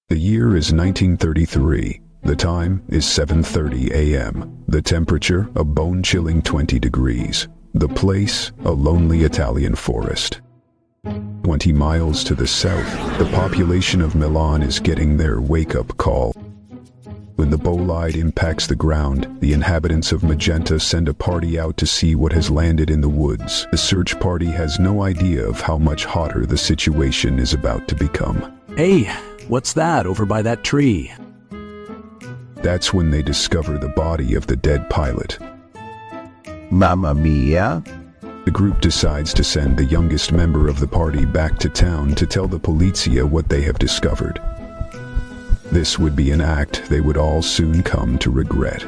The year is 1933. The time is 7:30 a.m. The temperature, a bone-chilling 20 degrees. The place, a lonely Italian forest. 20 miles to the south, the population of Milan is getting their wake-up call. When the bolide impacts the ground, the inhabitants of Magenta send a party out to see what has landed in the woods. The search party has no idea of how much hotter the situation is about to become. Hey, what's that over by that tree? That's when they discover the body of the dead pilot. Mamma mia! The group decides to send the youngest member of the party back to town to tell the polizia what they have discovered. This would be an act they would all soon come to regret.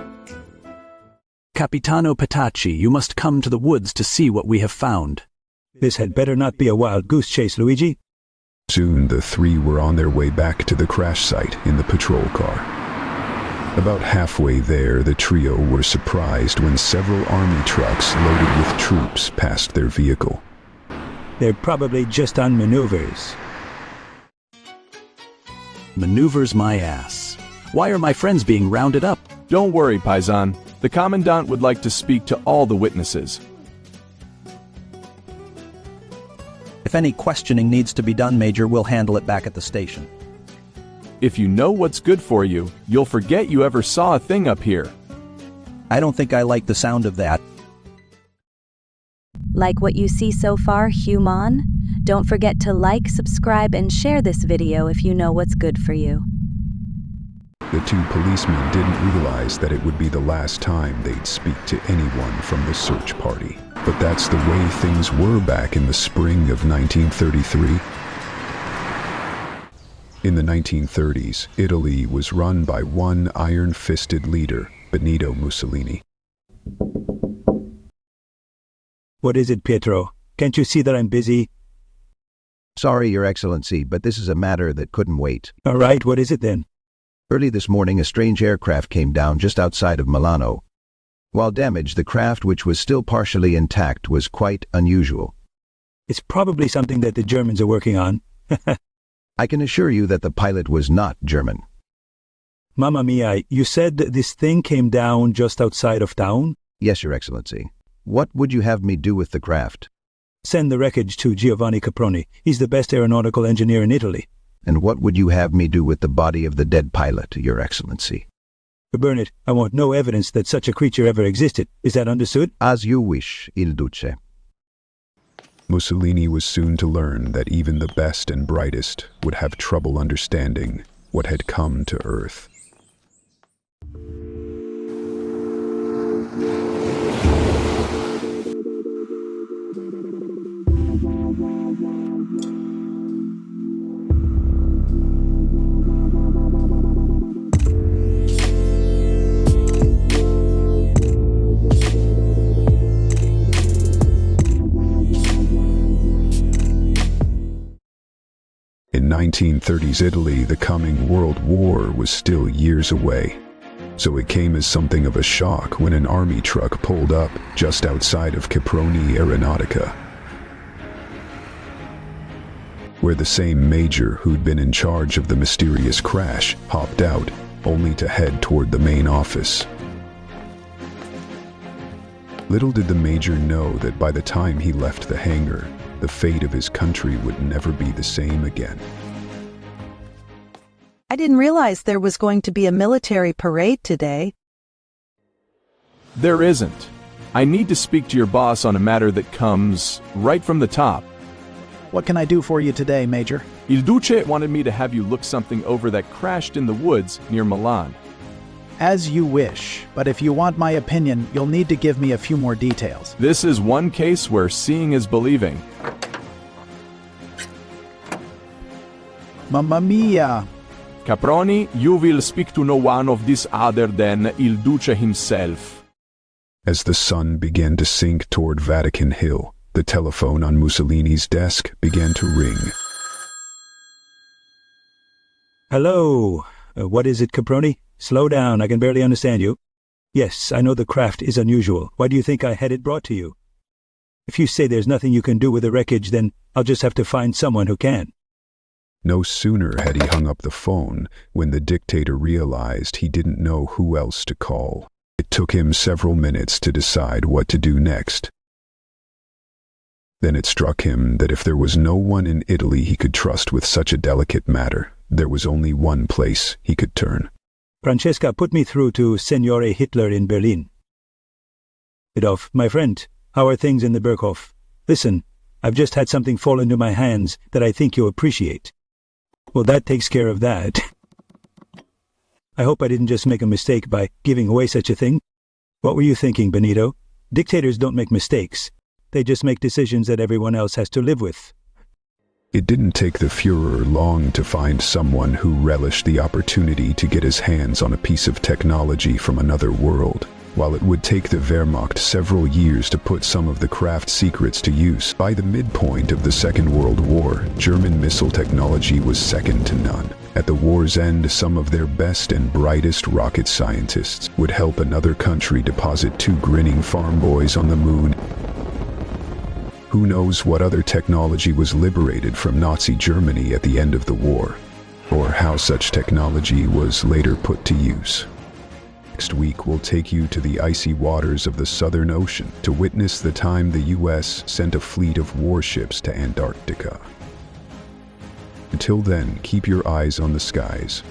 Capitano Petacci, you must come to the woods to see what we have found. This had better not be a wild goose chase, Luigi. Soon the three were on their way back to the crash site in the patrol car. About halfway there, the trio were surprised when several army trucks loaded with troops passed their vehicle. They're probably just on maneuvers. Maneuvers my ass. Why are my friends being rounded up? Don't worry, Paisan. The Commandant would like to speak to all the witnesses. If any questioning needs to be done, Major, we'll handle it back at the station. If you know what's good for you, you'll forget you ever saw a thing up here. I don't think I like the sound of that. Like what you see so far, human? Don't forget to like, subscribe, and share this video if you know what's good for you. The two policemen didn't realize that it would be the last time they'd speak to anyone from the search party. But that's the way things were back in the spring of 1933. In the 1930s, Italy was run by one iron-fisted leader, Benito Mussolini. What is it, Pietro? Can't you see that I'm busy? Sorry, Your Excellency, but this is a matter that couldn't wait. All right, what is it then? Early this morning, a strange aircraft came down just outside of Milano. While damaged, the craft, which was still partially intact, was quite unusual. It's probably something that the Germans are working on. I can assure you that the pilot was not German. Mamma mia, you said that this thing came down just outside of town? Yes, Your Excellency. What would you have me do with the craft? Send the wreckage to Giovanni Caproni. He's the best aeronautical engineer in Italy. And what would you have me do with the body of the dead pilot, Your Excellency? Burn it. I want no evidence that such a creature ever existed. Is that understood? As you wish, Il Duce. Mussolini was soon to learn that even the best and brightest would have trouble understanding what had come to Earth. In 1930s Italy, the coming World War was still years away, so it came as something of a shock when an army truck pulled up just outside of Caproni Aeronautica, where the same major who'd been in charge of the mysterious crash hopped out, only to head toward the main office. Little did the major know that by the time he left the hangar, the fate of his country would never be the same again. I didn't realize there was going to be a military parade today. There isn't. I need to speak to your boss on a matter that comes right from the top. What can I do for you today, Major? Il Duce wanted me to have you look something over that crashed in the woods near Milan. As you wish, but if you want my opinion, you'll need to give me a few more details. This is one case where seeing is believing. Mamma mia! Caproni, you will speak to no one of this other than Il Duce himself. As the sun began to sink toward Vatican Hill, The telephone on Mussolini's desk began to ring. Hello. What is it, Caproni? Slow down, I can barely understand you. Yes, I know the craft is unusual. Why do you think I had it brought to you? If you say there's nothing you can do with the wreckage, then I'll just have to find someone who can. No sooner had he hung up the phone when the dictator realized he didn't know who else to call. It took him several minutes to decide what to do next. Then it struck him that if there was no one in Italy he could trust with such a delicate matter, there was only one place he could turn. Francesca, put me through to Signore Hitler in Berlin. Adolf, my friend, how are things in the Berghof? Listen, I've just had something fall into my hands that I think you'll appreciate. Well, that takes care of that. I hope I didn't just make a mistake by giving away such a thing. What were you thinking, Benito? Dictators don't make mistakes. They just make decisions that everyone else has to live with. It didn't take the Führer long to find someone who relished the opportunity to get his hands on a piece of technology from another world. While it would take the Wehrmacht several years to put some of the craft secrets to use, by the midpoint of the Second World War, German missile technology was second to none. At the war's end, some of their best and brightest rocket scientists would help another country deposit 2 grinning farm boys on the moon. Who knows what other technology was liberated from Nazi Germany at the end of the war, or how such technology was later put to use. Next week we'll take you to the icy waters of the Southern Ocean to witness the time the U.S. sent a fleet of warships to Antarctica. Until then, keep your eyes on the skies.